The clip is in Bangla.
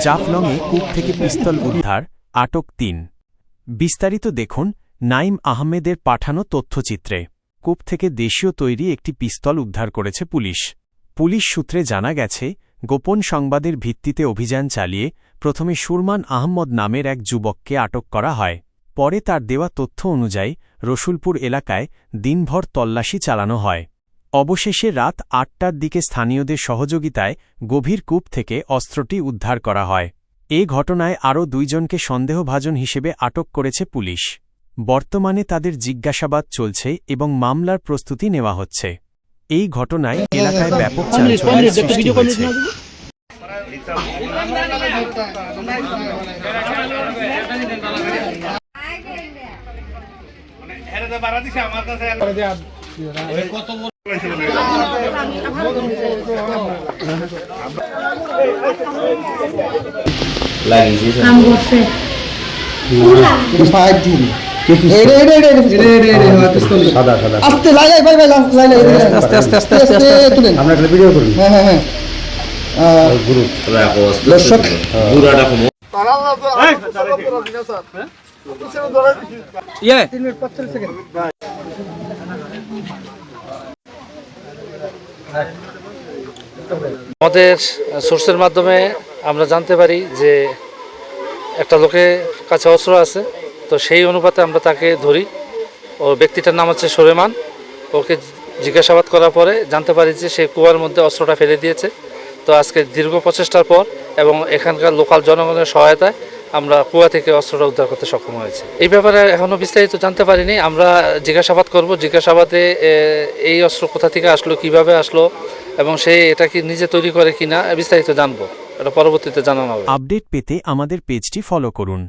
জাফলংয়ে কূপ থেকে পিস্তল উদ্ধার, আটক ৩। বিস্তারিত দেখুন নাইম আহমেদের পাঠানো তথ্যচিত্রে। কূপ থেকে দেশীয় তৈরি একটি পিস্তল উদ্ধার করেছে পুলিশ। পুলিশ সূত্রে জানা গেছে, গোপন সংবাদের ভিত্তিতে অভিযান চালিয়ে প্রথমে সুরমান আহমদ নামের এক যুবককে আটক করা হয়। পরে তার দেওয়া তথ্য অনুযায়ী রসুলপুর এলাকায় দিনভর তল্লাশি চালানো হয়। অবশেষে রাত ৮টার দিকে স্থানীয়দের সহযোগিতায় গভীর কূপ থেকে অস্ত্রটি উদ্ধার করা হয়। এ ঘটনায় আরও ২ জনকে সন্দেহভাজন হিসেবে আটক করেছে পুলিশ। বর্তমানে তাদের জিজ্ঞাসাবাদ চলছে এবং মামলার প্রস্তুতি নেওয়া হচ্ছে। এই ঘটনায় এলাকায় ব্যাপক চাঞ্চল্যের সৃষ্টি হয়েছে। আস্তে লাগাই ভাই ভাই আস্তে আস্তে আস্তে আস্তে তুলেন আমরা একটা ভিডিও করি। হ্যাঁ হ্যাঁ হ্যাঁ গুরু রাখো দর্শক গুরাটা কমো ইয়ে 3 মিনিট 45 সেকেন্ড। আমাদের সোর্সের মাধ্যমে আমরা জানতে পারি যে একটা লোকের কাছে অস্ত্র আছে, তো সেই অনুপাতে আমরা তাকে ধরি। ও ব্যক্তিটার নাম হচ্ছে সুলেমান। ওকে জিজ্ঞাসাবাদ করার পরে জানতে পারি যে সে কুয়ার মধ্যে অস্ত্রটা ফেলে দিয়েছে। তো আজকে দীর্ঘ প্রচেষ্টার পর এবং এখানকার লোকাল জনগণের সহায়তায় আমরা কুয়া থেকে অস্ত্রটা উদ্ধার করতে সক্ষম হয়েছি। এই ব্যাপারে এখনও বিস্তারিত জানতে পারিনি। আমরা জিজ্ঞাসাবাদ করব। জিজ্ঞাসাবাদে এই অস্ত্র কোথা থেকে আসলো, কিভাবে আসলো এবং সে এটা কি নিজে তৈরি করে কিনা বিস্তারিত জানবো। এটা পরবর্তীতে জানানো হবে। আপডেট পেতে আমাদের পেজটি ফলো করুন।